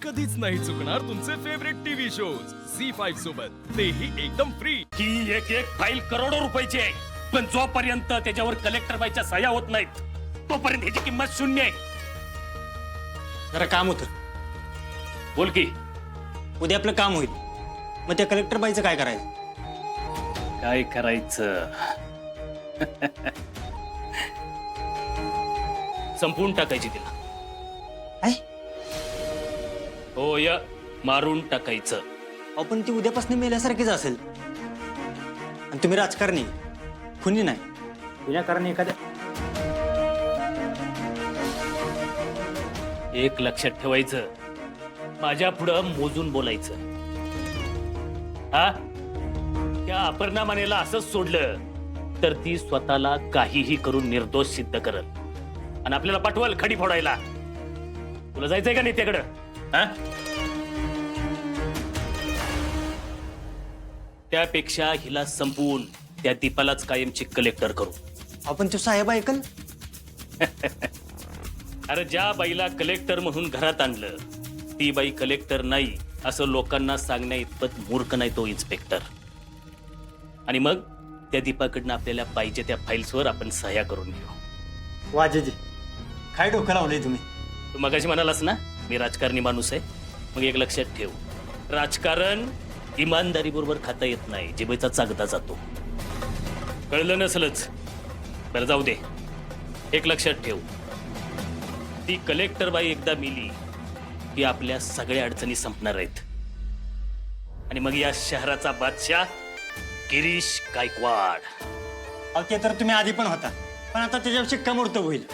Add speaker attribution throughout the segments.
Speaker 1: कधीच नाही चुकणार तुमचे फेवरेट टीव्ही शोज झी5 सोबत, तेही एकदम फ्री।
Speaker 2: ही एक एक फाईल करोडो रुपयाची आहे, पण जोपर्यंत त्याच्यावर कलेक्टर बाईच्या सह्या होत नाहीत तोपर्यंत ह्याची किंमत शून्य आहे।
Speaker 3: जरा काम होतं,
Speaker 2: बोल की
Speaker 3: उद्या आपलं काम होईल, मग त्या कलेक्टर बाईचं काय करायचं?
Speaker 2: काय करायचं? संपवून टाकायची तिला।
Speaker 3: काय?
Speaker 2: हो या मारून टाकायचं।
Speaker 3: आपण ती उद्यापासून मेल्यासारखीच असेल, आणि तुम्ही राजकारणी, खुनी नाही। विनाकारण एखाद्या
Speaker 2: एक लक्षात ठेवायचं, माझ्या पुढं मोजून बोलायचं। हा, त्या अपर्णा मानेला असंच सोडलं तर ती स्वतःला काहीही करून निर्दोष सिद्ध करल आणि आपल्याला पाठवल खडी फोडायला। तुला जायचंय का नेत्याकडं? हा, त्यापेक्षा हिला संपवून त्या दीपालाच कायमची कलेक्टर करू।
Speaker 3: आपण तो साहेब ऐकल?
Speaker 2: अरे ज्या बाईला कलेक्टर म्हणून घरात आणलं ती बाई कलेक्टर नाही असं लोकांना सांगण्या इतपत मूर्ख नाही तो इन्स्पेक्टर। आणि मग त्या दीपाकडनं आपल्याला पाहिजे त्या फाईल्सवर आपण सह्या करून घेऊ।
Speaker 3: वाजेजी, काय डोकं लावलंय तुम्ही?
Speaker 2: तू मगाशी म्हणालास ना मी राजकारणी माणूस आहे, मग एक लक्षात ठेव, राजकारण इमानदारी बरोबर खाता येत नाही, जिभेचा चागता जातो। कळलं नसलच बरं, जाऊ दे। एक लक्षात ठेव, ती कलेक्टर बाई एकदा मिली की आपल्या सगळ्या अडचणी संपणार आहेत, आणि मग या शहराचा बादशाह गिरीश गायकवाड।
Speaker 3: अहो ते तर तुम्ही आधी पण होता, पण आता त्याच्यावर शिक्कामोर्तब होईल।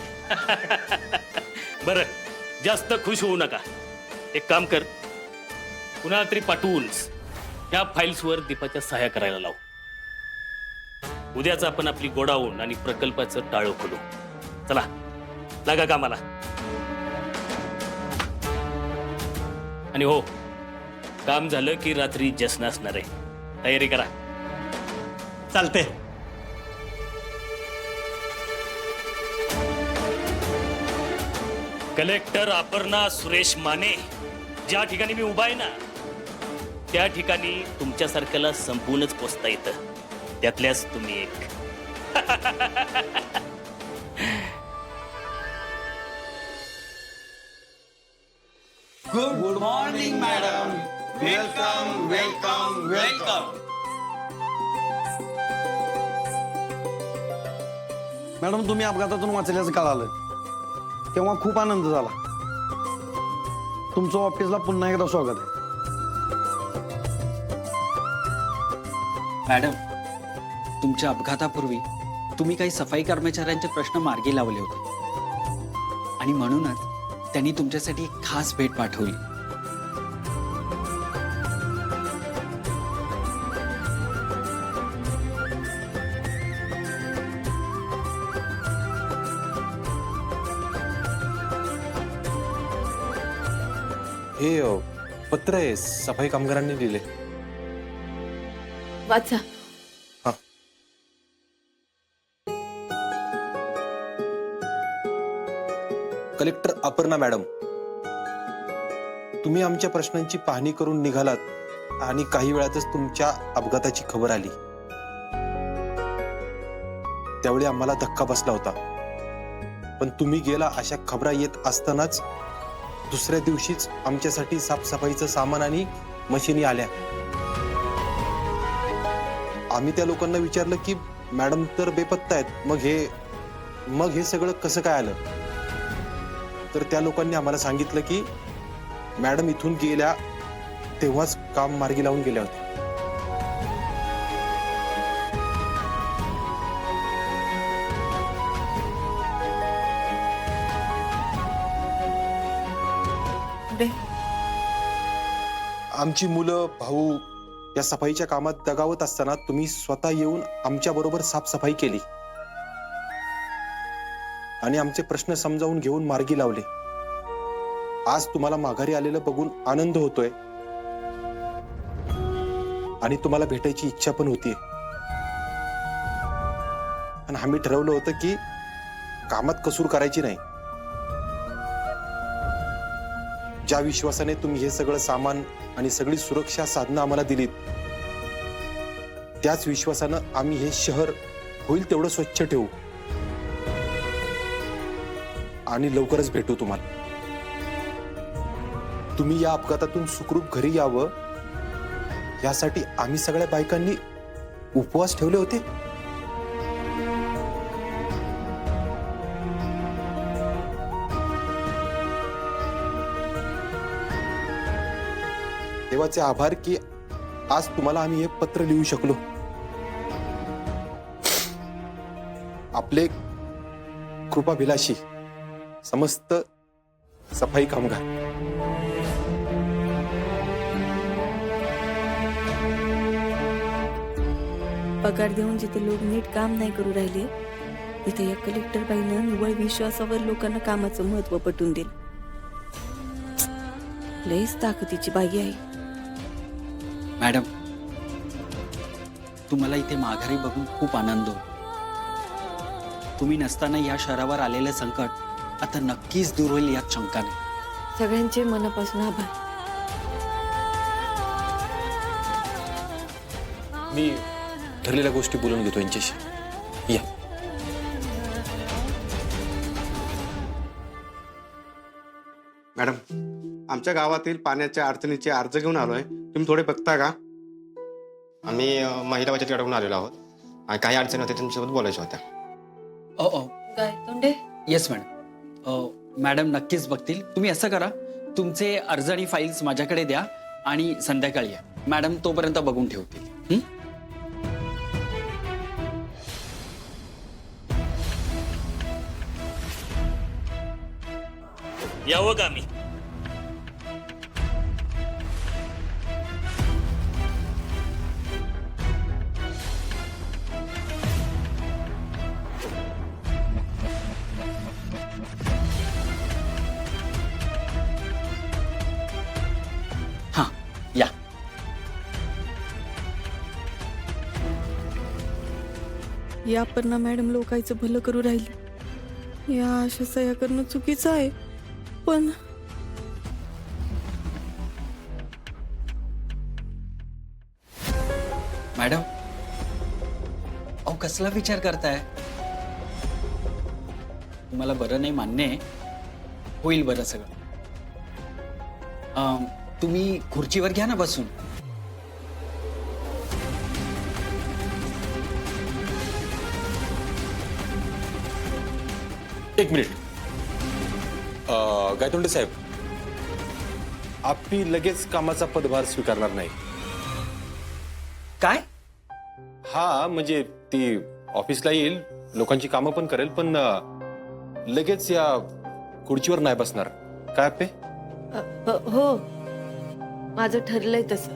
Speaker 2: बरं, जास्त खुश होऊ नका। एक काम कर, कुणाला तरी पाठवून ह्या फाईल्सवर दीपाच्या सह्या करायला लाव। उद्याच आपण आपली गोडाऊन आणि प्रकल्पाचं टाळं खोलू। चला लागा कामाला। आणि हो, काम झालं की रात्री जश्न असणार आहे, तयारी करा।
Speaker 3: चालते।
Speaker 2: कलेक्टर अपर्णा सुरेश माने, ज्या ठिकाणी मी उभा आहे ना त्या ठिकाणी तुमच्यासारख्याला संपूर्णच पोचता येतं, त्यातल्याच तुम्ही एक।
Speaker 4: Good morning madam, welcome welcome welcome.
Speaker 5: Madam, तुम्ही अपघातातून वाचल्याचं कळालं तेव्हा खूप आनंद झाला। तुमचं ऑफिसला पुन्हा एकदा स्वागत आहे।
Speaker 6: मॅडम, तुमच्या अपघातापूर्वी तुम्ही काही सफाई कर्मचाऱ्यांचे प्रश्न मार्गी लावले होते, आणि म्हणूनच त्यांनी तुमच्यासाठी एक खास भेट पाठवली।
Speaker 7: हे पत्र आहे, सफाई कामगारांनी दिले।
Speaker 8: वाचा।
Speaker 7: हा, कलेक्टर अपर्णा मॅडम, तुम्ही आमच्या प्रश्नांची पाहणी करून निघालात आणि काही वेळातच तुमच्या अपघाताची खबर आली। त्यावेळी आम्हाला धक्का बसला होता, पण तुम्ही गेला अशा खबरा येत असतानाच दुसऱ्या दिवशीच आमच्यासाठी साफसफाईचं सामान आणि मशिनी आल्या। आम्ही त्या लोकांना विचारलं की मॅडम तर बेपत्ता आहेत, मग हे सगळं कसं काय आलं? तर त्या लोकांनी आम्हाला सांगितलं की मॅडम इथून गेल्या तेव्हाच काम मार्गी लावून गेल्या होत्या। आमची मुलं भाऊ या सफाईच्या कामात दगावत असताना तुम्ही स्वतः येऊन आमच्या बरोबर साफसफाई केली आणि आमचे प्रश्न समजावून घेऊन मार्गी लावले। आज तुम्हाला माघारी आलेलं बघून आनंद होतोय आणि तुम्हाला भेटायची इच्छा पण होतीये। आणि आम्ही ठरवलं होतं की कामात कसूर करायची नाही। ज्या विश्वासाने तुम्ही हे सगळं सामान आणि सगळी सुरक्षा साधनं आम्हाला दिलीत, त्याच विश्वासानं आम्ही हे शहर होईल तेवढं स्वच्छ ठेवू आणि लवकरच भेटू तुम्हाला. तुम्ही या अपघातातून सुखरूप घरी यावं यासाठी आम्ही सगळ्या बायकांनी उपवास ठेवले होते. देवाचे आभार की आज तुम्हाला आम्ही हे पत्र लिहू शकलो. आपले कृपाभिलाषी समस्त सफाई कामगार.
Speaker 8: पगार देऊन जिथे लोक नीट काम नाही करू राहिले तिथे या कलेक्टर बाईनं निव्वळ विश्वासावर लोकांना कामाचं महत्व पटवून दिलं. लईच ताकदीची बाई आहे.
Speaker 6: मॅडम, तुम्हाला इथे माघारी बघून खूप आनंद होतो. तुम्ही नसताना या शहरावर आलेलं संकट आता नक्कीच दूर होईल यात शंका नाही.
Speaker 8: सगळ्यांचे मनापासून आभार.
Speaker 7: मी ठरलेल्या गोष्टी बोलून घेतो यांच्याशी. या.
Speaker 9: मॅडम, आमच्या गावातील पाण्याच्या अडचणीचे अर्ज घेऊन आलोय. तुम्ही थोडे बघता का?
Speaker 10: आम्ही महिला बचत गटाकडून आलेलो आहोत आणि काही अडचणी होत्या तुमच्यासोबत बोलायच्या होत्या.
Speaker 8: Gaitonde,
Speaker 6: yes madam. मॅडम नक्कीच बघतील. तुम्ही असं करा, तुमचे अर्ज आणि फाईल्स माझ्याकडे द्या आणि संध्याकाळी या. मॅडम तोपर्यंत बघून ठेवतील. हं?
Speaker 2: यावं का मी?
Speaker 6: हां, या.
Speaker 8: या अपर्णा मॅडम लोकांचं भलं करू राहिली. या अशा सह्या करणं चुकीचं आहे, पण
Speaker 6: मॅडम, अहो कसला विचार करताय? तुम्हाला बरं नाही मान्य आहे, होईल बरं सगळं. तुम्ही खुर्चीवर घ्या ना बसून.
Speaker 7: एक मिनिट. गायतोंडे साहेब, आपली लगेच कामाचा पदभार स्वीकारणार नाही.
Speaker 6: काय?
Speaker 7: हा, म्हणजे ती ऑफिसला येईल, लोकांची कामं पण करेल, पण लगेच या खुर्चीवर नाही बसणार. काय आपे?
Speaker 8: हो, माझं ठरलंय तसं.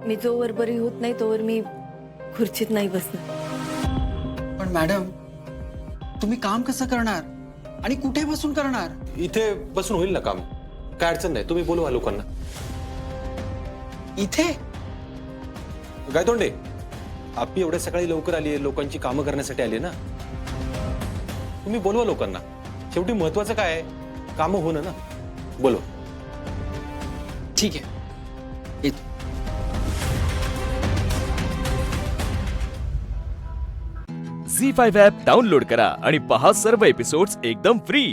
Speaker 8: मी जोवर बरी होत नाही तोवर मी खुर्चीत नाही बसणार.
Speaker 6: पण मॅडम, तुम्ही काम कसं करणार आणि कुठे बसून करणार?
Speaker 7: इथे बसून होईल ना काम, काय अडचण नाही. तुम्ही बोलवा लोकांना.
Speaker 6: इथे?
Speaker 7: गायतोंडे, आपली एवढ्या सकाळी लवकर आली आहे, लोकांची कामं करण्यासाठी आली ना. तुम्ही बोलवा लोकांना. शेवटी महत्वाचं काय आहे? कामं होणं ना. बोलवा.
Speaker 6: ठीक आहे, येतो.
Speaker 1: झी5 ॲप डाउनलोड करा आणि पहा सर्व एपिसोड्स एकदम फ्री.